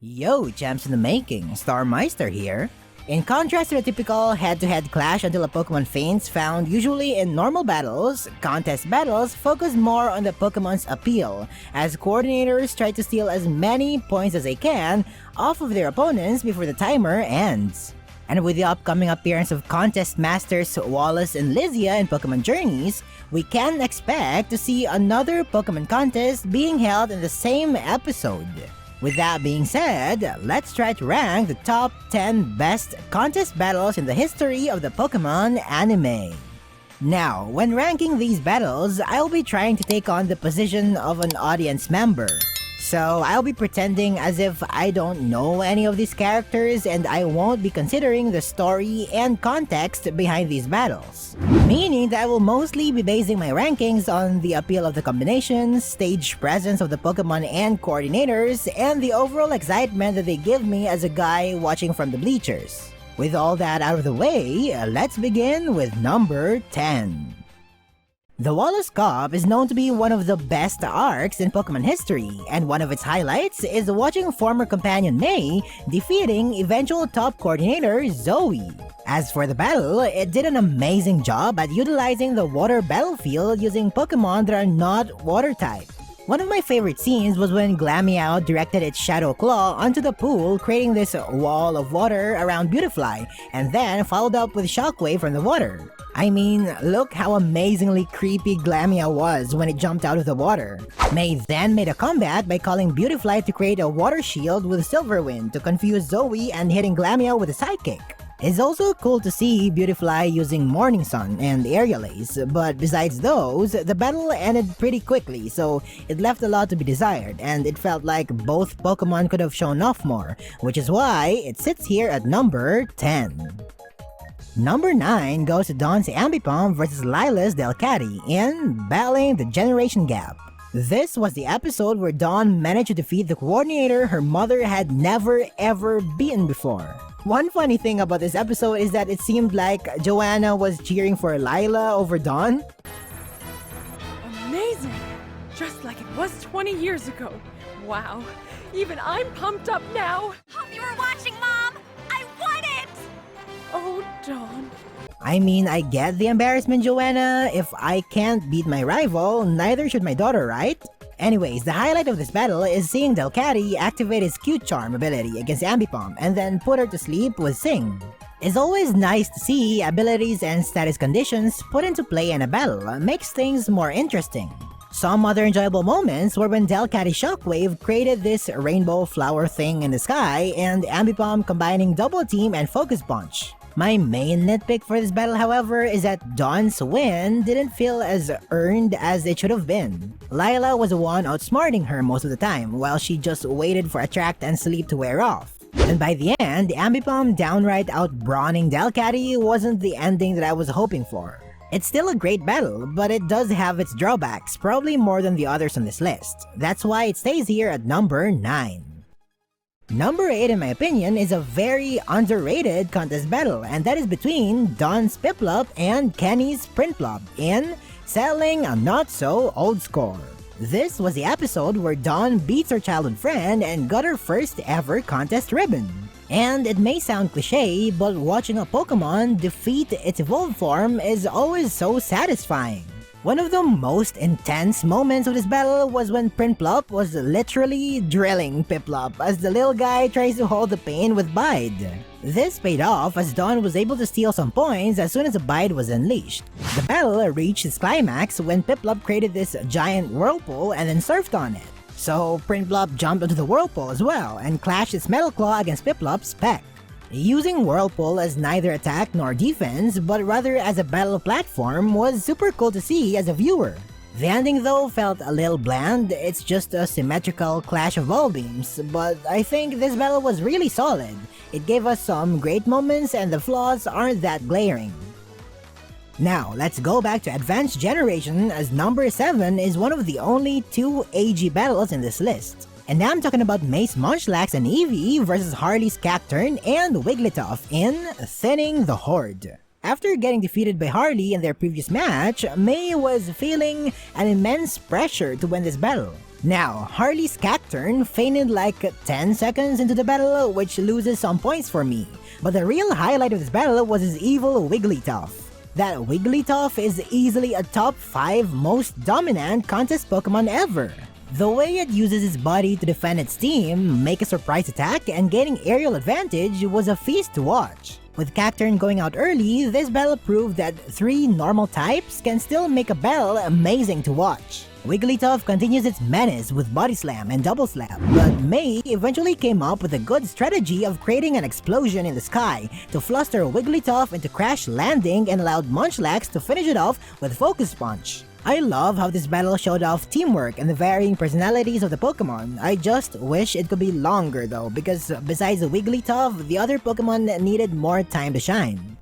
Yo, champs in the making, Starmeister here. In contrast to the typical head-to-head clash until a Pokemon faints found usually in normal battles, contest battles focus more on the Pokemon's appeal, as coordinators try to steal as many points as they can off of their opponents before the timer ends. And with the upcoming appearance of contest masters Wallace and Lisia in Pokemon Journeys, we can expect to see another Pokemon contest being held in the same episode. With that being said, let's try to rank the top 10 best contest battles in the history of the Pokemon anime. Now, when ranking these battles, I'll be trying to take on the position of an audience member. So I'll be pretending as if I don't know any of these characters and I won't be considering the story and context behind these battles. Meaning that I will mostly be basing my rankings on the appeal of the combinations, stage presence of the Pokemon and coordinators, and the overall excitement that they give me as a guy watching from the bleachers. With all that out of the way, let's begin with number 10. The Wallace Cup is known to be one of the best arcs in Pokemon history, and one of its highlights is watching former companion May defeating eventual top coordinator Zoey. As for the battle, it did an amazing job at utilizing the water battlefield using Pokemon that are not water type. One of my favorite scenes was when Glameow directed its Shadow Claw onto the pool, creating this wall of water around Beautifly, and then followed up with Shockwave from the water. I mean, look how amazingly creepy Glameow was when it jumped out of the water. May then made a comeback by calling Beautifly to create a water shield with Silverwind to confuse Zoey and hitting Glameow with a sidekick. It's also cool to see Beautifly using Morning Sun and Aerial Ace, but besides those, the battle ended pretty quickly, so it left a lot to be desired, and it felt like both Pokemon could have shown off more, which is why it sits here at number 10. Number 9 goes to Dawn's Ambipom vs Lila's Delcatty in Battling the Generation Gap. This was the episode where Dawn managed to defeat the coordinator her mother had never ever beaten before. One funny thing about this episode is that it seemed like Joanna was cheering for Lila over Dawn. Amazing! Just like it was 20 years ago. Wow, even I'm pumped up now. Hope you were watching, Mom! I won it! Oh, Dawn. I mean, I get the embarrassment, Joanna. If I can't beat my rival, neither should my daughter, right? Anyways, the highlight of this battle is seeing Delcatty activate his Cute Charm ability against Ambipom and then put her to sleep with Sing. It's always nice to see abilities and status conditions put into play in a battle, makes things more interesting. Some other enjoyable moments were when Delcatty Shockwave created this rainbow flower thing in the sky and Ambipom combining Double Team and Focus Punch. My main nitpick for this battle, however, is that Dawn's win didn't feel as earned as it should have been. Lila was the one outsmarting her most of the time, while she just waited for Attract and Sleep to wear off. And by the end, Ambipom downright out-brawning Delcatty wasn't the ending that I was hoping for. It's still a great battle, but it does have its drawbacks, probably more than the others on this list. That's why it stays here at number 9. Number 8, in my opinion, is a very underrated contest battle, and that is between Dawn's Piplup and Kenny's Prinplup in Settling a Not-So-Old Score. This was the episode where Dawn beats her childhood friend and got her first ever contest ribbon. And it may sound cliche, but watching a Pokemon defeat its evolved form is always so satisfying. One of the most intense moments of this battle was when Prinplup was literally drilling Piplup as the little guy tries to hold the pain with Bide. This paid off as Dawn was able to steal some points as soon as the Bide was unleashed. The battle reached its climax when Piplup created this giant whirlpool and then surfed on it. So Prinplup jumped onto the whirlpool as well and clashed its Metal Claw against Piplup's peck. Using Whirlpool as neither attack nor defense, but rather as a battle platform was super cool to see as a viewer. The ending though felt a little bland, it's just a symmetrical clash of ball beams, but I think this battle was really solid. It gave us some great moments and the flaws aren't that glaring. Now, let's go back to Advanced Generation as number 7 is one of the only 2 AG battles in this list. And now I'm talking about May's Munchlax and Eevee versus Harley's Cacturne and Wigglytuff in Thinning the Horde. After getting defeated by Harley in their previous match, May was feeling an immense pressure to win this battle. Now, Harley's Cacturn fainted like 10 seconds into the battle, which loses some points for me. But the real highlight of this battle was his evil Wigglytuff. That Wigglytuff is easily a top 5 most dominant contest Pokemon ever. The way it uses its body to defend its team, make a surprise attack, and gaining aerial advantage was a feast to watch. With Cacturn going out early, this battle proved that 3 normal types can still make a battle amazing to watch. Wigglytuff continues its menace with Body Slam and Double Slam, but May eventually came up with a good strategy of creating an explosion in the sky to fluster Wigglytuff into crash landing and allowed Munchlax to finish it off with Focus Punch. I love how this battle showed off teamwork and the varying personalities of the Pokemon. I just wish it could be longer though, because besides the Wigglytuff, the other Pokemon needed more time to shine.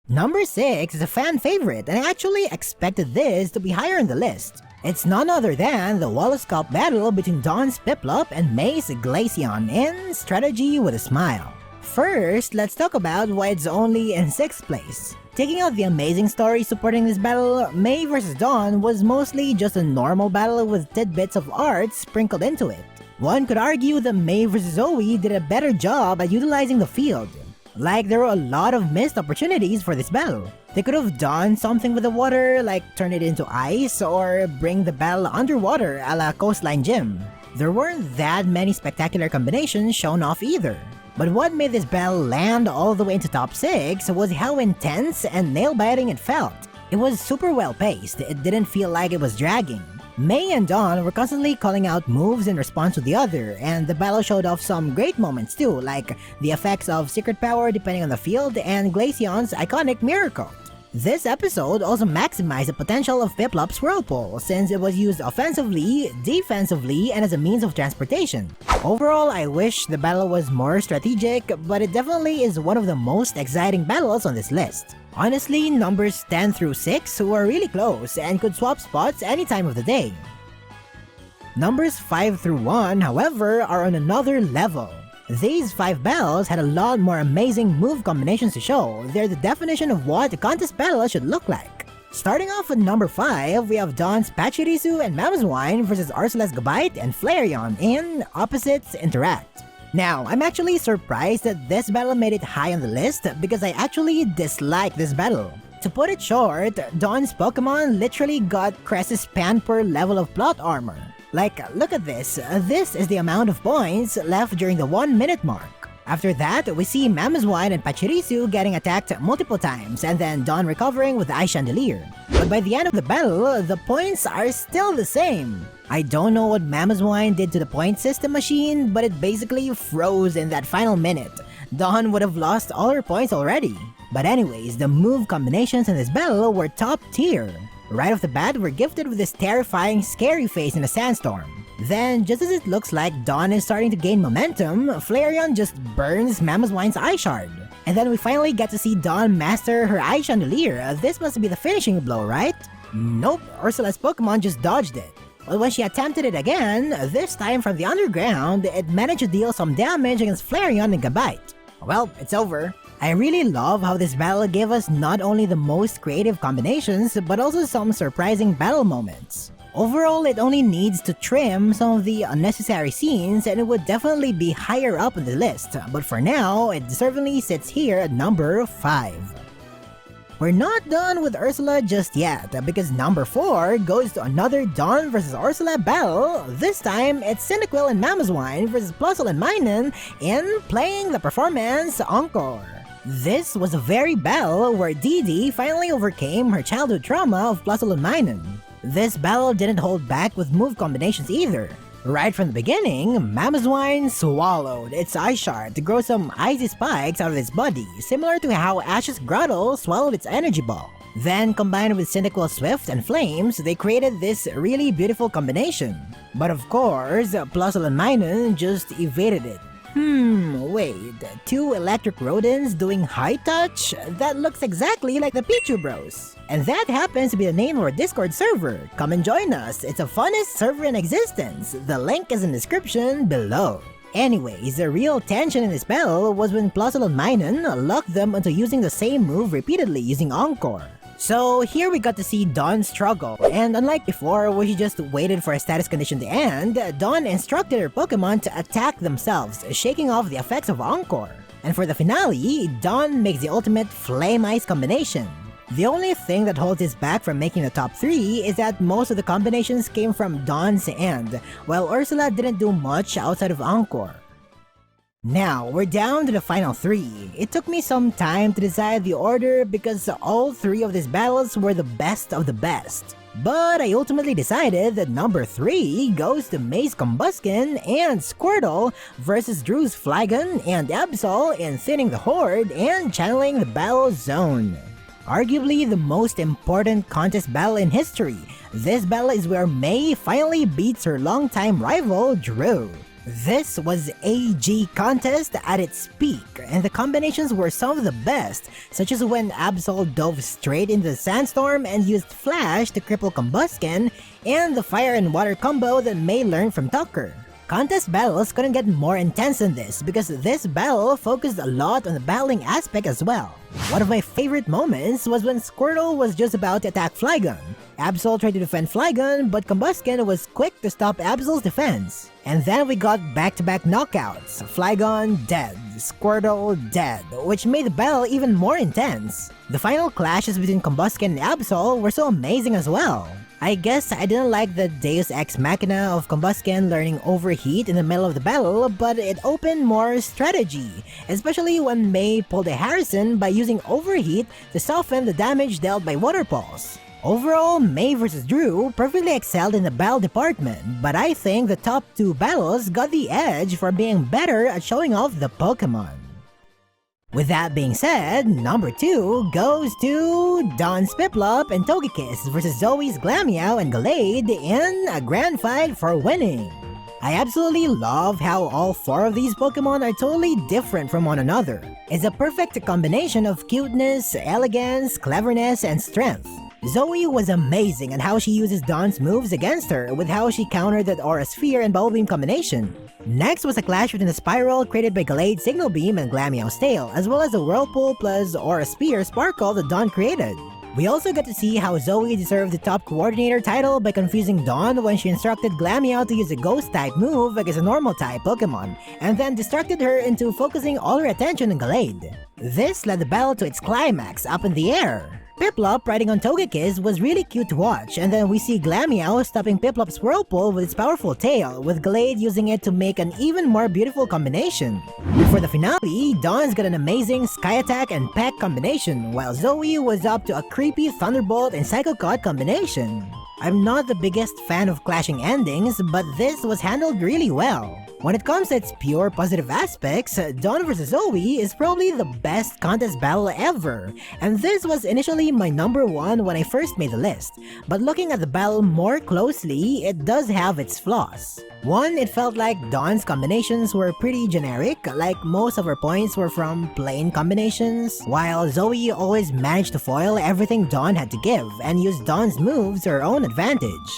Number 6 is a fan favorite, and I actually expected this to be higher on the list. It's none other than the Wallace Cup battle between Dawn's Piplup and May's Glaceon in Strategy with a Smile. First, let's talk about why it's only in 6th place. Taking out the amazing story supporting this battle, May vs Dawn was mostly just a normal battle with tidbits of art sprinkled into it. One could argue that May vs Zoey did a better job at utilizing the field. Like, there were a lot of missed opportunities for this battle. They could have done something with the water, like turn it into ice, or bring the battle underwater a la Coastline Gym. There weren't that many spectacular combinations shown off either. But what made this battle land all the way into top 6 was how intense and nail-biting it felt. It was super well paced, it didn't feel like it was dragging. May and Dawn were constantly calling out moves in response to the other, and the battle showed off some great moments too, like the effects of Secret Power depending on the field and Glaceon's iconic Mirror Coat. This episode also maximized the potential of Piplup's Whirlpool, since it was used offensively, defensively, and as a means of transportation. Overall, I wish the battle was more strategic, but it definitely is one of the most exciting battles on this list. Honestly, numbers 10 through 6 were really close and could swap spots any time of the day. Numbers 5 through 1, however, are on another level. These 5 battles had a lot more amazing move combinations to show. They're the definition of what a contest battle should look like. Starting off with number 5, we have Dawn's Pachirisu and Mamoswine versus Ursula's Gabite and Flareon in Opposites Interact. Now, I'm actually surprised that this battle made it high on the list because I actually dislike this battle. To put it short, Dawn's Pokemon literally got Cress's Panper level of plot armor. Like, look at this. This is the amount of points left during the 1 minute mark. After that, we see Mamoswine and Pachirisu getting attacked multiple times, and then Dawn recovering with the Ice Chandelier. But by the end of the battle, the points are still the same. I don't know what Mamoswine did to the point system machine, but it basically froze in that final minute. Dawn would have lost all her points already. But anyways, the move combinations in this battle were top tier. Right off the bat, we're gifted with this terrifying, scary face in a sandstorm. Then, just as it looks like Dawn is starting to gain momentum, Flareon just burns Mamoswine's Eye Shard. And then we finally get to see Dawn master her Eye Chandelier. This must be the finishing blow, right? Nope, Ursula's Pokemon just dodged it. But when she attempted it again, this time from the underground, it managed to deal some damage against Flareon and Gabite. Well, it's over. I really love how this battle gave us not only the most creative combinations, but also some surprising battle moments. Overall, it only needs to trim some of the unnecessary scenes and it would definitely be higher up on the list, but for now, it certainly sits here at number 5. We're not done with Ursula just yet, because number 4 goes to another Dawn vs Ursula battle. This time, it's Cyndaquil and Mamoswine vs Plusle and Minun in Playing the Performance Encore. This was a very battle where Dee Dee finally overcame her childhood trauma of Plusle and Minun. This battle didn't hold back with move combinations either. Right from the beginning, Mamoswine swallowed its Ice Shard to grow some icy spikes out of its body, similar to how Ash's Grottle swallowed its Energy Ball. Then, combined with Cyndaquil's Swift and Flames, they created this really beautiful combination. But of course, Plusle and Minun just evaded it. Wait, 2 electric rodents doing high touch? That looks exactly like the Pichu Bros. And that happens to be the name of our Discord server. Come and join us, it's the funnest server in existence. The link is in the description below. Anyways, the real tension in this battle was when Plusle and Minun locked them into using the same move repeatedly using Encore. So here we got to see Dawn struggle, and unlike before where she just waited for a status condition to end, Dawn instructed her Pokemon to attack themselves, shaking off the effects of Encore. And for the finale, Dawn makes the ultimate Flame Ice combination. The only thing that holds this back from making the top 3 is that most of the combinations came from Dawn's end, while Ursula didn't do much outside of Encore. Now, we're down to the final 3. It took me some time to decide the order because all 3 of these battles were the best of the best. But I ultimately decided that number 3 goes to May's Combusken and Squirtle versus Drew's Flygon and Absol in Thinning the Horde and Channeling the Battle Zone. Arguably the most important contest battle in history, this battle is where May finally beats her longtime rival, Drew. This was AG Contest at its peak, and the combinations were some of the best, such as when Absol dove straight into the Sandstorm and used Flash to cripple Combusken, and the Fire and Water combo that May learned from Tucker. Contest battles couldn't get more intense than this because this battle focused a lot on the battling aspect as well. One of my favorite moments was when Squirtle was just about to attack Flygon. Absol tried to defend Flygon, but Combusken was quick to stop Absol's defense. And then we got back-to-back knockouts, Flygon dead, Squirtle dead, which made the battle even more intense. The final clashes between Combusken and Absol were so amazing as well. I guess I didn't like the Deus Ex Machina of Combusken learning Overheat in the middle of the battle, but it opened more strategy, especially when May pulled a Harrison by using Overheat to soften the damage dealt by Water Pulse. Overall, May vs. Drew perfectly excelled in the battle department, but I think the top 2 battles got the edge for being better at showing off the Pokémon. With that being said, number 2 goes to Dawn's Piplup and Togekiss versus Zoey's Glameow and Gallade in a grand fight for winning. I absolutely love how all 4 of these Pokemon are totally different from one another. It's a perfect combination of cuteness, elegance, cleverness, and strength. Zoey was amazing at how she uses Dawn's moves against her with how she countered that Aura Sphere and Bubble Beam combination. Next was a clash between the Spiral created by Gallade's Signal Beam and Glameow's Tail, as well as the Whirlpool plus Aura Sphere Sparkle that Dawn created. We also got to see how Zoey deserved the top coordinator title by confusing Dawn when she instructed Glameow to use a Ghost-type move against a Normal-type Pokemon, and then distracted her into focusing all her attention on Gallade. This led the battle to its climax up in the air. Piplup riding on Togekiss was really cute to watch, and then we see Glameow stopping Piplup's Whirlpool with its powerful tail, with Gallade using it to make an even more beautiful combination. For the finale, Dawn's got an amazing Sky Attack and Peck combination, while Zoey was up to a creepy Thunderbolt and Psycho Cut combination. I'm not the biggest fan of clashing endings, but this was handled really well. When it comes to its pure positive aspects, Dawn vs. Zoey is probably the best contest battle ever, and this was initially my number 1 when I first made the list, but looking at the battle more closely, it does have its flaws. One, it felt like Dawn's combinations were pretty generic, like most of her points were from plain combinations, while Zoey always managed to foil everything Dawn had to give and use Dawn's moves to her own advantage.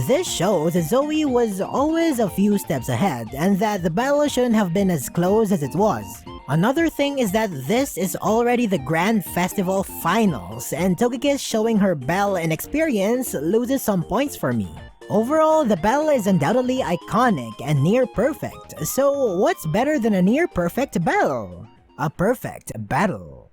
This shows that Zoey was always a few steps ahead, and that the battle shouldn't have been as close as it was. Another thing is that this is already the Grand Festival Finals, and Togekiss showing her battle and experience loses some points for me. Overall, the battle is undoubtedly iconic and near-perfect, so what's better than a near-perfect battle? A perfect battle.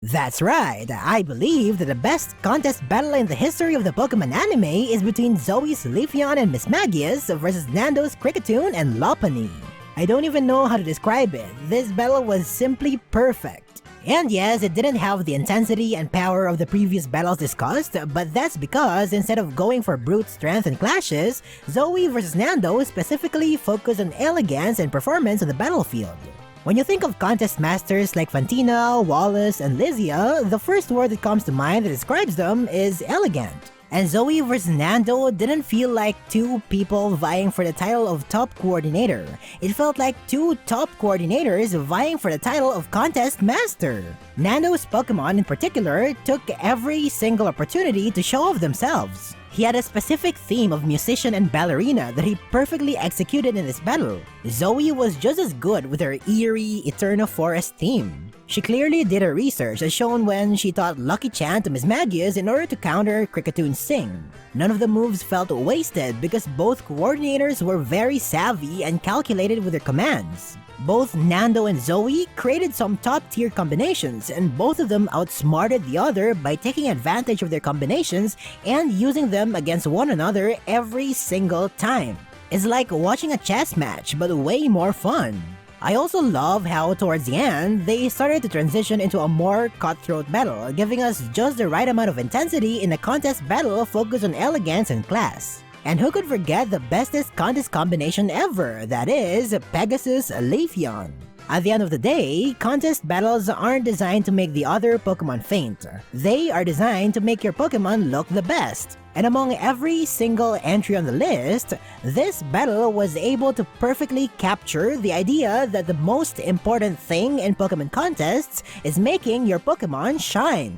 That's right, I believe that the best contest battle in the history of the Pokemon anime is between Zoey's Leafeon and Mismagius versus Nando's Kricketune and Lopunny. I don't even know how to describe it, this battle was simply perfect. And yes, it didn't have the intensity and power of the previous battles discussed, but that's because instead of going for brute strength and clashes, Zoey vs. Nando specifically focused on elegance and performance on the battlefield. When you think of contest masters like Fantina, Wallace, and Lisia, the first word that comes to mind that describes them is elegant. And Zoey vs. Nando didn't feel like 2 people vying for the title of top coordinator. It felt like 2 top coordinators vying for the title of contest master. Nando's Pokemon in particular took every single opportunity to show off themselves. He had a specific theme of musician and ballerina that he perfectly executed in this battle. Zoey was just as good with her eerie, Eterno Forest theme. She clearly did her research as shown when she taught Lucky Chan to Miss Magius in order to counter Kricketune Sing. None of the moves felt wasted because both coordinators were very savvy and calculated with their commands. Both Nando and Zoey created some top-tier combinations, and both of them outsmarted the other by taking advantage of their combinations and using them against one another every single time. It's like watching a chess match, but way more fun. I also love how towards the end, they started to transition into a more cutthroat battle, giving us just the right amount of intensity in a contest battle focused on elegance and class. And who could forget the bestest contest combination ever, that is, Pegasus Leafeon. At the end of the day, contest battles aren't designed to make the other Pokemon faint. They are designed to make your Pokemon look the best. And among every single entry on the list, this battle was able to perfectly capture the idea that the most important thing in Pokemon contests is making your Pokemon shine.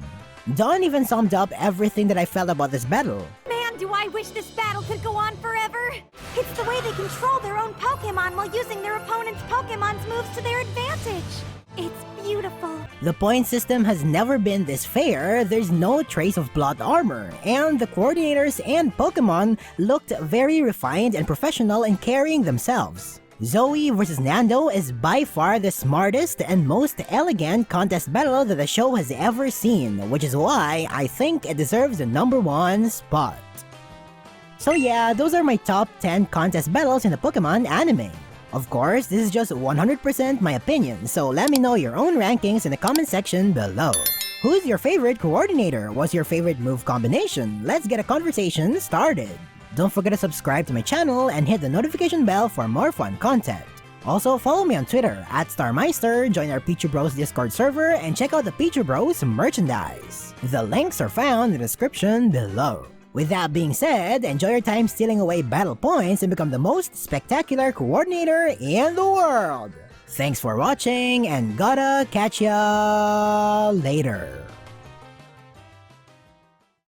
Dawn even summed up everything that I felt about this battle. Man, do I wish this battle could go on forever! It's the way they control their own Pokémon while using their opponent's Pokémon's moves to their advantage. It's beautiful. The point system has never been this fair, there's no trace of plot armor, and the coordinators and Pokemon looked very refined and professional in carrying themselves. Zoey vs Nando is by far the smartest and most elegant contest battle that the show has ever seen, which is why I think it deserves the #1 spot. So yeah, those are my top 10 contest battles in the Pokemon anime. Of course, this is just 100% my opinion, so let me know your own rankings in the comment section below. Who's your favorite coordinator? What's your favorite move combination? Let's get a conversation started. Don't forget to subscribe to my channel and hit the notification bell for more fun content. Also, follow me on Twitter @StarMeister, join our Pichu Bros Discord server, and check out the Pichu Bros merchandise. The links are found in the description below. With that being said, enjoy your time stealing away battle points and become the most spectacular coordinator in the world! Thanks for watching, and gotta catch ya later.